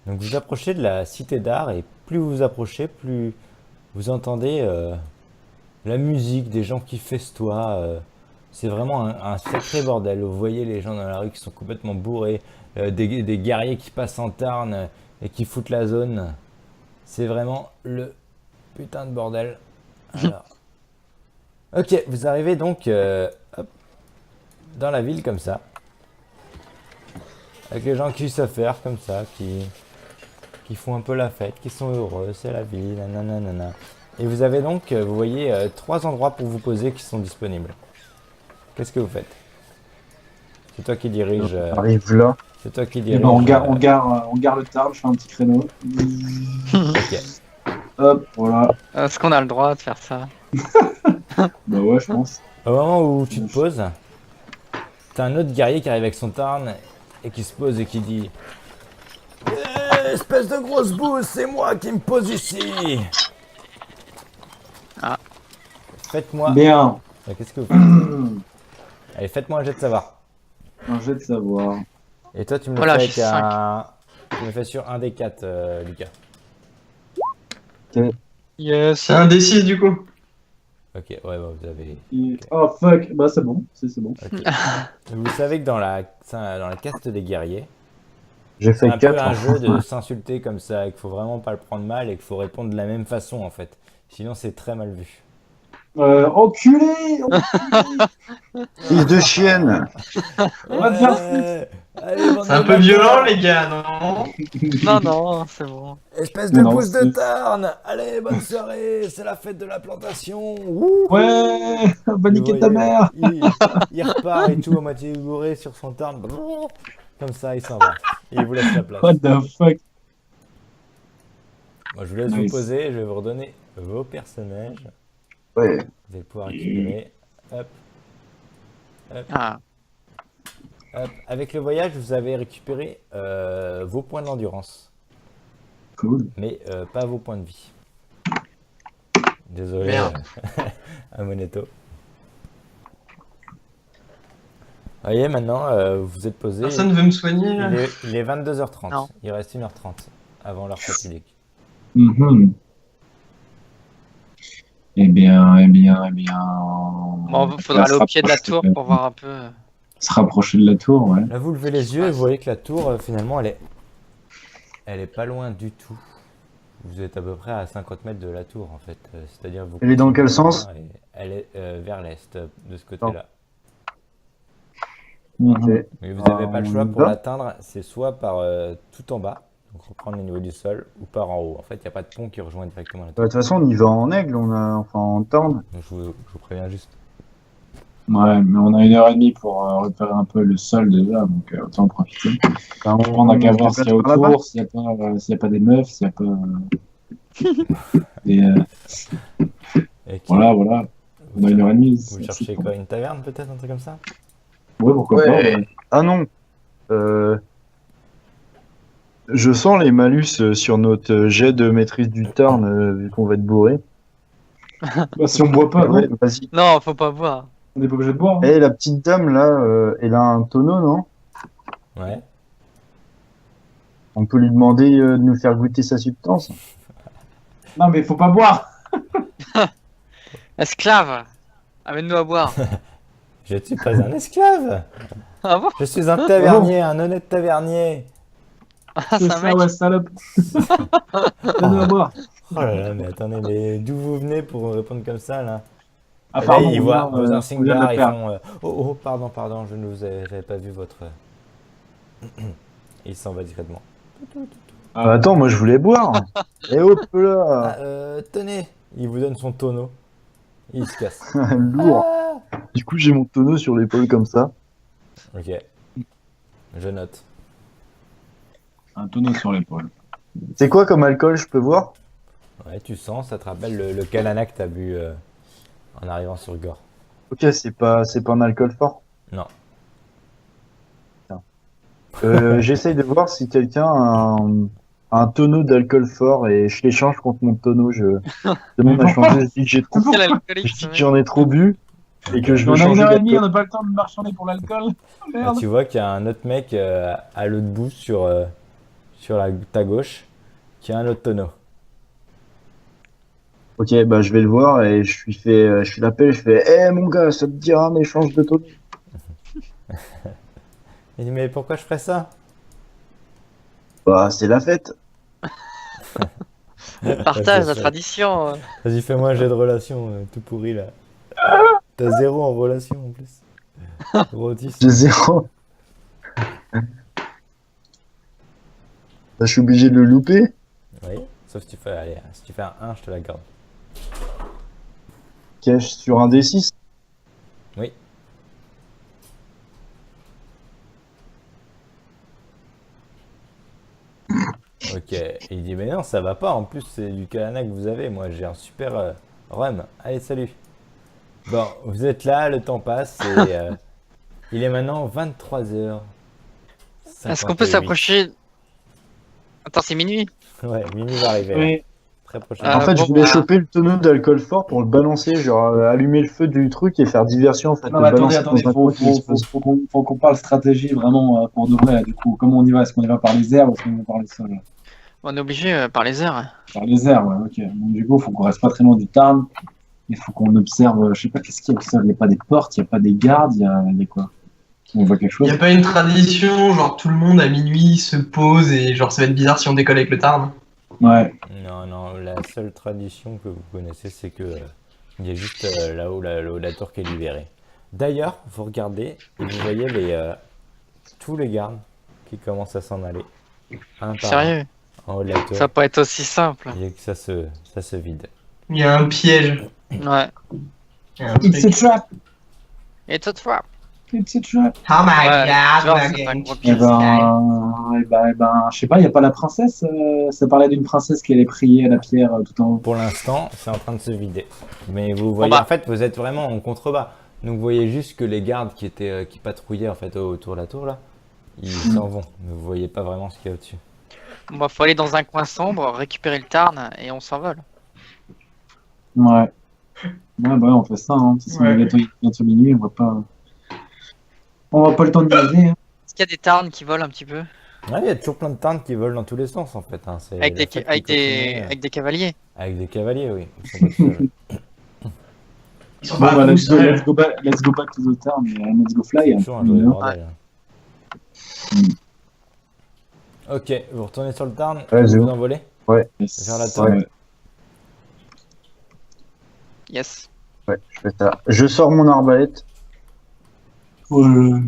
Donc vous approchez de la cité d'art et plus vous vous approchez, plus vous entendez la musique, des gens qui festoient. C'est vraiment un sacré bordel. Vous voyez les gens dans la rue qui sont complètement bourrés, des guerriers qui passent en tarn et qui foutent la zone. C'est vraiment le putain de bordel. Alors, ok, vous arrivez donc hop, dans la ville comme ça, avec les gens qui savent faire comme ça, qui font un peu la fête, qui sont heureux, c'est la vie, nanana. Et vous avez donc, vous voyez, 3 endroits pour vous poser qui sont disponibles. Qu'est-ce que vous faites? C'est toi qui dirige. On arrive là. C'est toi qui Et dirige. ben, on gare le tard, je fais un petit créneau. Ok. Hop, voilà. Est-ce qu'on a le droit de faire ça? Bah ouais, je pense. Au moment où tu te poses, t'as un autre guerrier qui arrive avec son tarn et qui se pose et qui dit espèce de grosse bouse, c'est moi qui me pose ici. Ah. Faites-moi. Bien. Qu'est-ce que vous faites? Allez, faites-moi un jet de savoir. Un jet de savoir. Et toi, tu me le Voilà, fais j'ai avec un. Tu me le fais sur un des 4, Lucas. Yes. C'est un D6 du coup. Ok, ouais, bah, vous avez. Oh fuck, bah c'est bon, c'est bon. Ok. Vous savez que dans la caste des guerriers, J'ai c'est fait un peu 4. un jeu de s'insulter comme ça, et qu'il faut vraiment pas le prendre mal et qu'il faut répondre de la même façon en fait. Sinon, c'est très mal vu. Enculé, Fils de chienne. On va te faire Allez, bande C'est un de peu violent bâtards. les gars, non? Non, non, c'est bon. Espèce Mais de non, pouce de c'est- tarn. Allez, bonne soirée, c'est la fête de la plantation. Wouhou. Ouais, va Vous niquer ta voyez, mère. il repart et tout à moitié bourré sur son tarn. Comme ça, il s'en va. Et il vous laisse la place. What the fuck. Moi, je vous laisse vous Nice. poser. Je vais vous redonner vos personnages. Ouais. Vous allez pouvoir récupérer. Hop, Ah, hop. Avec le voyage, vous avez récupéré vos points d'endurance, Cool. mais pas vos points de vie. Désolé, Merde. à Moneto. Vous voyez, maintenant, vous êtes posé. Personne veut me soigner là? Il est 22h30. Non. Il reste 1h30 avant l'heure fatidique. Mhm. Eh bien. bon, faudra aller au pied de la tour pour voir un peu. Se rapprocher de la tour, ouais. Là, vous levez les yeux et vous voyez que la tour, finalement, elle est pas loin du tout. Vous êtes à peu près à 50 mètres de la tour, en fait. C'est-à-dire, vous Elle est dans continuez quel sens? et elle est vers l'est, de ce côté-là. Mhm. Ok. Mais vous n'avez pas le choix on y pour va l'atteindre. C'est soit par tout en bas, donc reprendre le niveau du sol, ou par en haut. En fait, il n'y a pas de pont qui rejoint directement la De tour. toute façon, on y va en aigle, enfin en tendre. Donc, je vous préviens juste. Ouais, mais on a 1h30 pour repérer un peu le sol déjà, donc autant en profiter. Enfin, On a qu'à voir se s'il y a déplace par là-bas. autour, s'il y a pas des meufs, s'il y a pas des. Et Voilà. On a 1h30. Vous cherchez quoi, une taverne peut-être, un truc comme ça? Ouais, pourquoi pas. Ouais. Ouais. Ah non. Je sens les malus sur notre jet de maîtrise du Tarn, vu qu'on va être bourré. Bah, si on boit pas, non, Ouais, vas-y. Non, faut pas boire. on n'est pas obligé de boire. Hein. Eh, la petite dame là, elle a un tonneau, non? Ouais. On peut lui demander de nous faire goûter sa substance. Non, mais faut pas boire. Esclave, amène-nous à boire. Je ne suis pas un esclave. Ah bon? Je suis un tavernier, un honnête tavernier. Ah, C'est c'est un ça, mec. ouais, salope. Donne-nous à boire. Oh là là, mais attendez, mais d'où vous venez pour me répondre comme ça là? Ah, Et là, pardon, ils on voient vient, vos on insignes vient de d'art, la ils perdre. font oh, pardon, je ne vous avais pas vu votre. Il s'en va discrètement. Ah, attends, moi je voulais boire. Et hop là. Tenez, il vous donne son tonneau. Il se casse. Lourd. Du coup, j'ai mon tonneau sur l'épaule comme ça. Ok. Je note. Un tonneau sur l'épaule. C'est quoi comme alcool, je peux voir? Ouais, tu sens, ça te rappelle le Kalana que t'as bu en arrivant sur Gore. Ok, c'est pas un alcool fort. Non. J'essaye de voir si quelqu'un a un tonneau d'alcool fort et je l'échange contre mon tonneau. Je demande à Mais pourquoi changer. Je dis que j'ai trop, Quel je alcoolique, dis ce que mec. j'en ai trop bu et que je veux On a changer 1h30, on d'alcool. n'a pas le temps de marchander pour l'alcool. Ah, Merde. tu vois qu'il y a un autre mec à l'autre bout sur ta gauche, qui a un autre tonneau. Ok, bah je vais le voir et je l'appelle, je fais, hé mon gars, ça te dira un échange de tonneaux? Il dit, mais pourquoi je ferais ça? Bah c'est la fête. Le partage, c'est la ça. tradition. Vas-y, fais-moi un jet de relation, tout pourri là. T'as 0 en relation en plus. Gros autiste. J'ai 0. Bah, je suis obligé de le louper. Oui, sauf si tu fais, allez, si tu fais un 1, je te la garde. Cache sur un D6. Oui. Ok, et il dit mais non ça va pas, en plus c'est du Kalana que vous avez, moi j'ai un super rhum. Allez salut. Bon, vous êtes là, le temps passe et il est maintenant 23h. Est-ce qu'on peut s'approcher? Attends, c'est minuit. Ouais, minuit va arriver là, Oui. très prochainement. En fait, bon, je voulais bah, choper le tonneau d'alcool fort pour le balancer, genre allumer le feu du truc et faire diversion en fait. Non, le mais attendez, balancer attendez, dans un coin qui explose. faut qu'on parle stratégie vraiment pour de vrai. Là, du coup, comment on y va? Est-ce qu'on y va par les airs ou est-ce qu'on y va par les sols? on est obligé par les airs. Par les airs, ouais, ok. Donc, du coup, il faut qu'on reste pas très loin du Tarn. Il faut qu'on observe, je sais pas, qu'est-ce qu'il y a au sol? Il n'y a pas des portes, il n'y a pas des gardes, il y a quoi? On voit quelque Il chose? n'y a pas une tradition, genre tout le monde à minuit se pose et genre ça va être bizarre si on décolle avec le Tarn. Ouais. Non, non, la seule tradition que vous connaissez c'est que il y a juste là-haut la tour qui est libérée. D'ailleurs, vous regardez et vous voyez tous les gardes qui commencent à s'en aller. Un par un, Sérieux? en haut de la tour. Ça va pas être aussi simple. Il y a que ça se vide. Il y a un piège. Ouais. Il y a un It's a truc. trap! Et toi, toi? It's a trap! Oh my Ouais, god, genre, we're c'est un going gros to Eh the ben, sky. je sais pas, il n'y a pas la princesse? Ça parlait d'une princesse qui allait prier à la pierre tout en haut. Pour l'instant, c'est en train de se vider. Mais vous voyez, bah. en fait, vous êtes vraiment en contrebas. Donc vous voyez juste que les gardes qui patrouillaient en fait autour de la tour là, ils s'en vont. Mais vous voyez pas vraiment ce qu'il y a au-dessus. Bon, bah, faut aller dans un coin sombre, récupérer le Tarn et on s'envole. Ouais. Ouais, bah, on fait ça, hein. De toute façon, Ouais. il est bientôt minuit, on va pas le temps de niaiser, hein. Est-ce qu'il y a des Tarns qui volent un petit peu? Ouais, il y a toujours plein de tantes qui volent dans tous les sens en fait. Hein. C'est Avec la des, fête avec qui continue, des, avec des cavaliers? avec des cavaliers, oui. Ils sont pas tout seuls. Ils sont Bon, pas bah, tous seuls. let's go back to the town, let's go fly. C'est toujours un joli bordel. Ok, vous retournez sur le Tarn, Ouais, vous c'est vous bon. envolez. Yes. Vers la tour. Ouais. Yes. Ouais, je fais ça. Je sors mon arbalète. Ouais.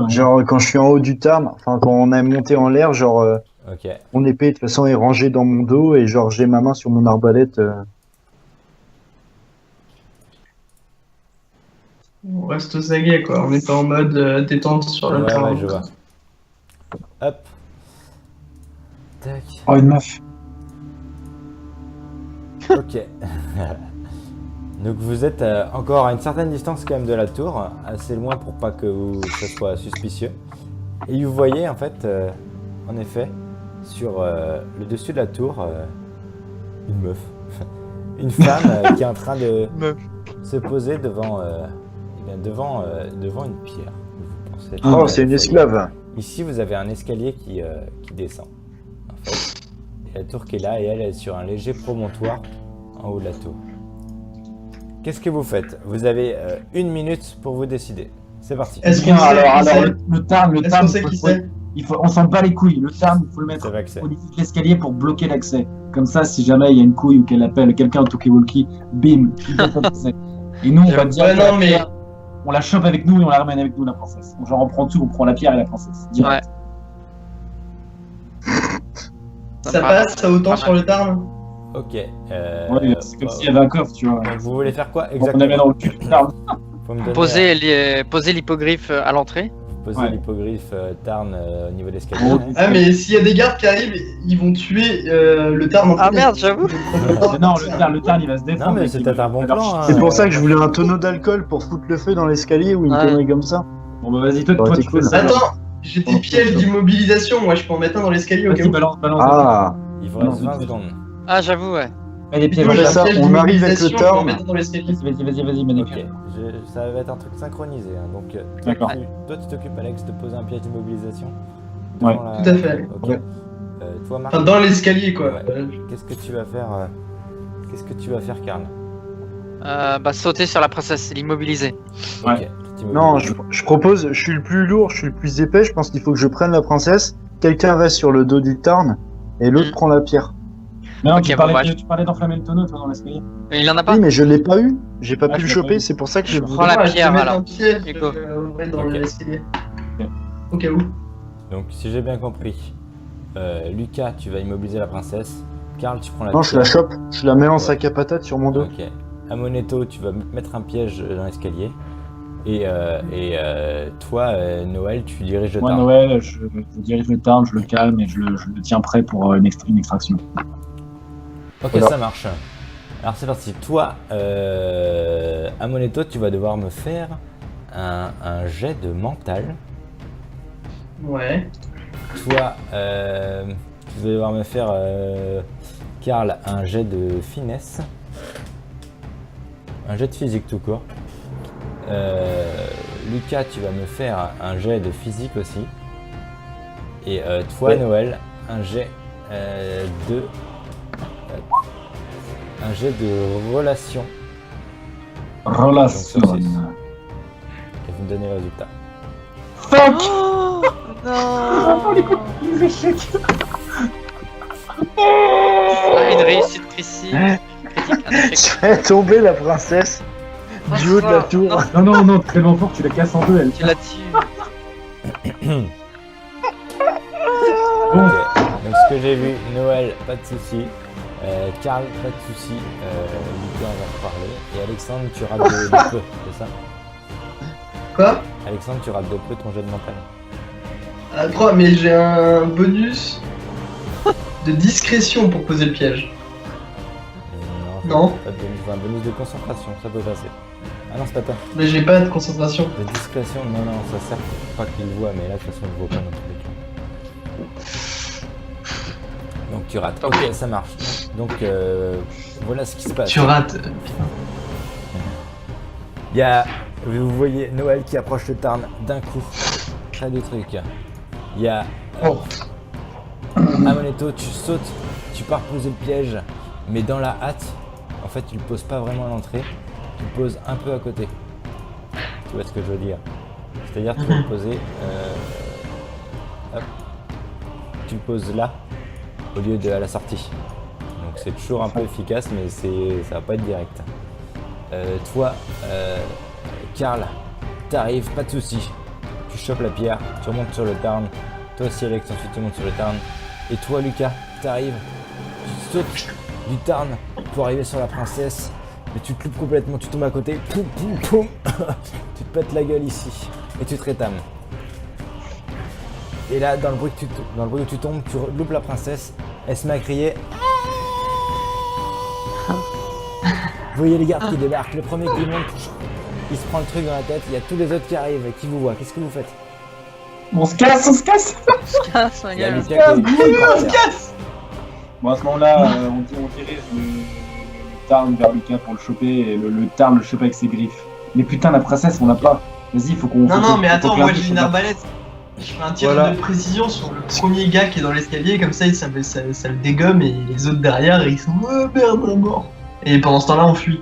Genre quand je suis en haut du Tarn, enfin quand on est monté en l'air, genre Ok. mon épée de toute façon est rangée dans mon dos et genre j'ai ma main sur mon arbalète. On reste au saguet quoi, on n'est pas en mode détente sur le Ouais, Tarn. ouais, je vois. Hop. Tac. Oh, une meuf. Ok. Donc vous êtes encore à une certaine distance quand même de la tour, assez loin pour pas que ça soit suspicieux. Et vous voyez en fait, en effet, sur le dessus de la tour, une meuf. Une femme qui est en train de Meuf. se poser devant une pierre. Vous pensez être Oh, dans c'est le une foyer. esclave. Ici, vous avez un escalier qui descend. En fait. Et la tour qui est là, et elle est sur un léger promontoire en haut de la tour. Qu'est-ce que vous faites? Vous avez 1 minute pour vous décider. C'est parti. Est-ce qu'on Bien, sait alors, qui c'est le Tarn, Est-ce qu'on sait qui c'est on s'en bat les couilles. Le Tarn, il faut le mettre C'est l'accès. au niveau de l'escalier pour bloquer l'accès. Comme ça, si jamais il y a une couille ou qu'elle appelle quelqu'un au talkie-walkie, bim, il bloque l'accès. Et nous, on va dire, Ouais, non, mais on la chope avec nous et on la ramène avec nous, la princesse. Genre, on prend tout, on prend la pierre et la princesse. Direct. ça passe, ça autant sur le Tarn. Ok. Ouais, c'est comme s'il y avait un coffre, tu vois. Donc vous voulez faire quoi On exactement? avait dans le cul du Tarn. Faut me donner, Poser l'hippogriffe à l'entrée. vous posez Ouais. l'hippogriffe Tarn au niveau de l'escalier. Oh, Ah mais s'il y a des gardes qui arrivent, ils vont tuer le Tarn en Ah premier. merde, j'avoue. Mais non, le Tarn, il va se défendre. Non, mais mec, c'est il peut-être va- un bon il va leur plan, hein. C'est pour ça que je voulais un tonneau d'alcool pour foutre le feu dans l'escalier ou une Ouais. connerie comme ça. Bon, bah vas-y, toi, Ça aurait été tu cool. fais ça. Attends, j'ai des pièges d'immobilisation, moi je peux en mettre un dans l'escalier au cas Vas-y, où. balance. Ah, Il vous Non, reste non, 20 non. secondes. Ah, j'avoue, ouais. Mets les pieds Moi, dans j'ai le un ça, piège on arrive avec le d'immobilisation, je peux en Tarn. mettre un dans l'escalier. Vas-y, manip. Ok, ça va être un truc synchronisé. Hein. Donc, D'accord. toi, tu t'occupes, Alex, de poser un piège d'immobilisation. Ouais. devant Tout à fait. Ok. Ouais. toi, Marc, Enfin, dans l'escalier, quoi. Ouais. qu'est-ce que tu vas faire Qu'est-ce que tu vas faire, Karl? Bah, sauter sur la princesse, l'immobiliser. Ouais. Ok, tu Non, m'immobilises. je propose, je suis le plus lourd, je suis le plus épais, je pense qu'il faut que je prenne la princesse, quelqu'un reste sur le dos du Tarn, et l'autre Mm. prend la pierre. Mais non, Ok, tu bon, parlais, bah, tu parlais d'enflammer le tonneau, toi, dans l'escalier. Il en a pas? Oui, mais je l'ai pas eu, j'ai pas Ah, pu le tu l'as pas choper, eu. c'est pour ça que je Je voulais. prends la Ouais, je vais pierre, mettre alors. un piège Hugo. dans Ok. l'escalier. Ok. Au cas où. Donc, si j'ai bien compris, Lucas, tu vas immobiliser la princesse. Karl, tu prends la Non, je la pierre. chope, je la mets en Ouais. sac à patate sur mon dos. Ok. Amonetto, tu vas mettre un piège dans l'escalier. Et toi, Noël, tu diriges le Moi, Tarn. Noël, je dirige le Tarn, je le calme et je le tiens prêt pour une extraction. Ok, Voilà. ça marche. Alors c'est parti. Toi, Amonetto, tu vas devoir me faire un jet de mental. Ouais. Toi, tu vas devoir me faire, Karl, un jet de finesse. Un jet de physique tout court. Lucas, tu vas me faire un jet de physique aussi. Et toi, Ouais. Noël, un jet de... un jet de relation. Relation. Donc, ça, et vous me donnez le résultat. Fuck. Oh non. Les échecs. Ah, une réussite critique. Critique, un échec. Je vais tomber la princesse du haut de la tour. Non, Non, tellement fort, tu la casses en deux, elle. tu l'as tué. Ok. Donc ce que j'ai vu, Noël, pas de souci. Karl, pas de souci. Lucas, on va reparler. Et Alexandre, tu rates de peu, c'est ça? Quoi? Alexandre, tu rates de peu ton jet de mental. Ah, 3, mais j'ai un bonus de discrétion pour poser le piège. Non. Pas de bonus, enfin, un bonus de concentration, ça peut passer. Ah non, c'est pas toi. Mais j'ai pas de concentration. De discrétion, non, ça sert pas qu'il le voit, mais là, de toute façon, il le voit pas dans tous les cas. Donc tu rates. Ok, ça marche. Donc voilà ce qui se passe. Tu rates. Il y a, vous voyez Noël qui approche le Tarn d'un coup. Très de trucs. Il y a Amonetto, tu sautes, tu pars poser le piège, mais dans la hâte, en fait, tu le poses pas vraiment à l'entrée, tu le poses un peu à côté. Tu vois ce que je veux dire? C'est-à-dire tu vas le poser, hop, tu le poses là, au lieu de à la sortie. Donc c'est toujours un peu efficace, mais ça va pas être direct. Toi, Karl, t'arrives, pas de soucis. Tu chopes la pierre, tu remontes sur le Tarn. Toi aussi, Alex, ensuite tu montes sur le Tarn. Et toi, Lucas, t'arrives, tu sautes du Tarn pour arriver sur la princesse. Mais tu te loupes complètement, tu tombes à côté. Poum, poum, poum. Tu te pètes la gueule ici. Et tu te rétames. Et là, dans le bruit où tu tombes, tu loupes la princesse. Elle se met à crier. Vous voyez les gardes qui débarquent, le premier qui monte, il se prend le truc dans la tête, il y a tous les autres qui arrivent et qui vous voient. Qu'est-ce que vous faites? On se casse, on se casse. Casse, ma Il y a gueule. Lucas qui est par terre. Bon, à ce moment-là, on dirige le Tarn vers Lucas pour le choper et le Tarn le chope avec ses griffes. Mais putain, la princesse, on l'a pas. Vas-y, faut qu'on. Non, faut non, mais faut attends, qu'on moi la j'ai touche, une on va- arbalète. Je fais un tir Voilà. de précision sur le premier gars qui est dans l'escalier, comme ça ça le dégomme et les autres derrière ils sont oh merde, on est mort. Et pendant ce temps-là, on fuit.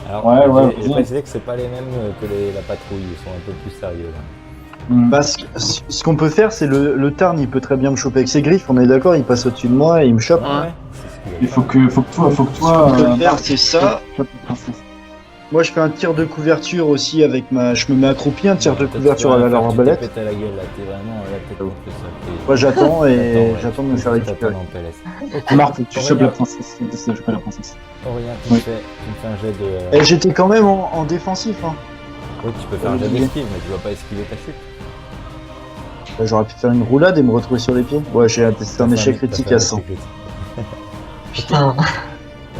Alors, Ouais, j'ai vas-y. précisé que c'est pas les mêmes que la patrouille, ils sont un peu plus sérieux là. Bah, ce qu'on peut faire, c'est le Tarn, il peut très bien me choper avec ses griffes, on est d'accord, il passe au-dessus de moi et il me chope. Ouais, c'est ce qu'il va Il faut faire. que toi, Ce qu'on peut faire, c'est ça. chope la princesse. Moi, je fais un tir de couverture aussi avec ma. Je me mets accroupi, un tir de Peut-être couverture que à tu la vas faire, arbalète. Tu t'es pété à la gueule là, t'es vraiment la tête contre le sol. Moi, j'attends et ouais, j'attends de me faire récupérer. t'attends en PLS. Marc, faut que tu Aurélien. chopes la princesse. Tu chopes la princesse. Aurélien, tu me Oui. fais un jet de... Et j'étais quand même en défensif. Hein. Oui, tu peux faire un jet d'esquive, mais tu vas pas esquiver ta chute. Bah, j'aurais pu faire une roulade et me retrouver sur les pieds. Ouais, j'ai testé un T'as fait échec t'as fait critique un à échec 100. critique. Putain.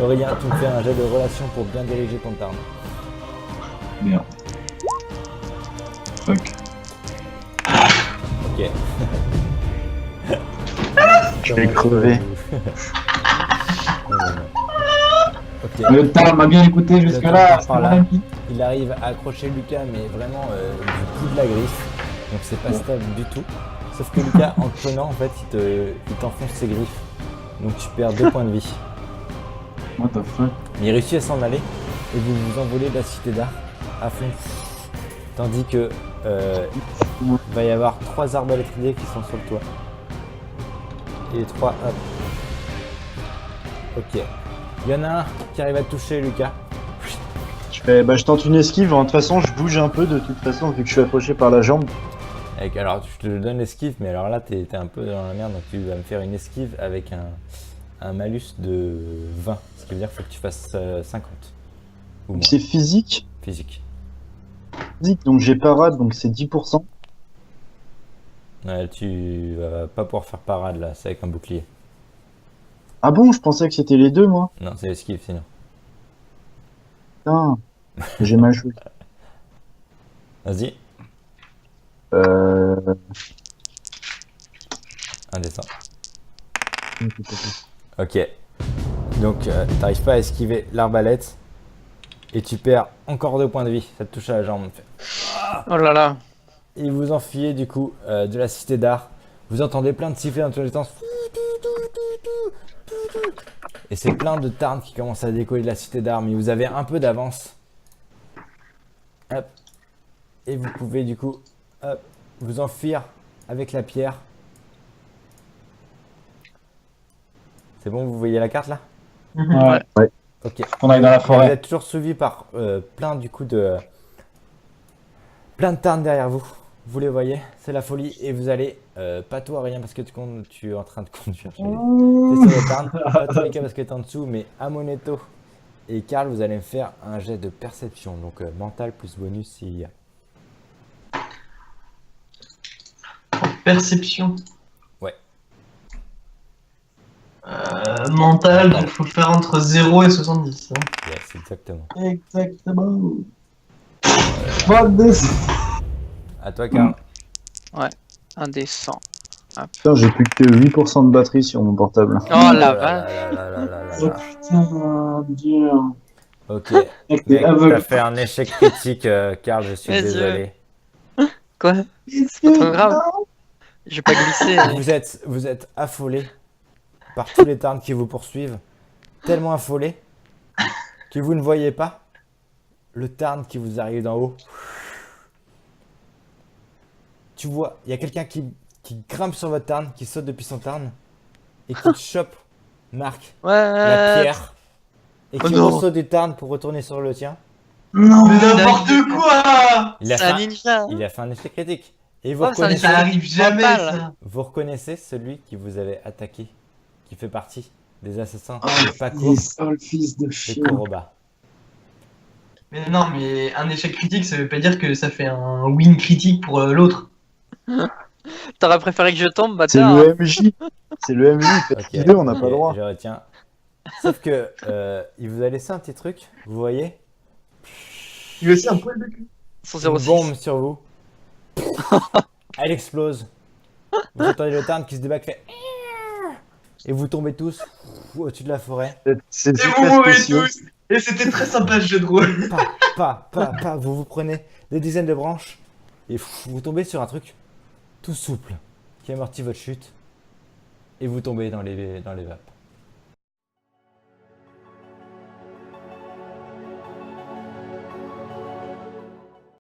Aurélien, tu me fais un jet de relation pour bien diriger ton Tarn. Bien. Fuck. Ok. Je vais crever. Ok. Le Tarn m'a bien écouté jusque-là. Par là. Il arrive à accrocher Lucas, mais vraiment du bout de la griffe. Donc c'est pas stable du tout. Sauf que Lucas, en te prenant, en fait, il t'enfonce ses griffes. Donc tu perds 2 points de vie. What the fuck? Mais il réussit à s'en aller et vous vous envolez de la cité d'art à fond. Tandis que il va y avoir 3 arbalètes liées qui sont sur le toit. Et les 3, hop. Ok. Il y en a un qui arrive à te toucher, Lucas. Je tente une esquive. De toute façon, je bouge un peu de toute façon, vu que je suis accroché par la jambe. Alors, je te donne l'esquive, mais alors là, t'es un peu dans la merde, donc tu vas me faire une esquive avec un malus de 20. Ce qui veut dire qu'il faut que tu fasses 50. Ou moins. C'est physique. Physique. Physique, donc j'ai parade, donc c'est 10%. Ouais, tu vas pas pouvoir faire parade là, c'est avec un bouclier. Ah bon, je pensais que c'était les deux, moi. Non, c'est esquive sinon. Putain, j'ai mal joué. Vas-y, Euh... un dessin. Ok. Donc, t'arrives pas à esquiver l'arbalète. Et tu perds encore 2 points de vie. Ça te touche à la jambe. Oh là là. Et vous enfuyez du coup de la cité d'art. Vous entendez plein de sifflets dans tous les sens. Et c'est plein de tarnes qui commencent à décoller de la cité d'art. Mais vous avez un peu d'avance. Hop. Et vous pouvez du coup hop, vous enfuir avec la pierre. C'est bon, vous voyez la carte là? Ouais. Ok. On aille dans la Vous forêt. êtes toujours suivi par plein du coup de tarnes derrière vous. Vous les voyez, c'est la folie. Et vous allez, pas toi rien parce que tu es en train de conduire. T'es sur les tarnes, pas toi Mika parce que t'es en dessous, mais Amoneto et Karl, vous allez me faire un jet de perception. Donc mental plus bonus s'il y a. Perception. Ouais. Mental, donc faut faire entre 0 et 70. Hein. Yes, exactement. Exactement. Fuck this. À toi Karl. Un des 100. Putain, j'ai plus que 8% de batterie sur mon portable. Oh la Oh là vache. là là là là là Oh là. putain, dur. Ok. Mec, t'es Mec, t'as aveugle. fait un échec critique, Karl, je suis Vas-y. désolé. Quoi? C'est pas trop grave. J'ai pas glissé. Vous êtes affolé par tous les tarnes qui vous poursuivent. Tellement affolé que vous ne voyez pas le tarn qui vous arrive d'en haut. Tu vois, il y a quelqu'un qui grimpe sur votre tarn, qui saute depuis son tarn et qui te chope, Marc, la Ouais. pierre et Oh qui non. ressaute du tarn pour retourner sur le tien. Non. Mais n'importe quoi! Il a, C'est fait un un, ninja. il a fait un échec critique. Et vous Ouais, c'est un reconnaissez, Ça arrive jamais, Mental. ça! vous reconnaissez celui qui vous avait attaqué, qui fait partie des assassins Oh, de Paco le fils de et chien. Koroba. Mais non, mais un échec critique, ça veut pas dire que ça fait un win critique pour l'autre. T'aurais préféré que je tombe, C'est bâtard. le MJ. C'est le MJ. Ok, Faites deux, on n'a pas ok, le droit. je retiens. Sauf que il vous a laissé un petit truc, vous voyez, Il a aussi un poil de cul. Son une 06. bombe sur vous. Elle explose. Vous entendez le tarn qui se débat qui fait et vous tombez tous au-dessus de la forêt. C'est Et vous super mourrez spéciaux. tous! Et c'était très sympa ce jeu de rôle. Pas. Vous vous prenez des dizaines de branches et vous tombez sur un truc tout souple qui amortit votre chute et vous tombez dans les vapes.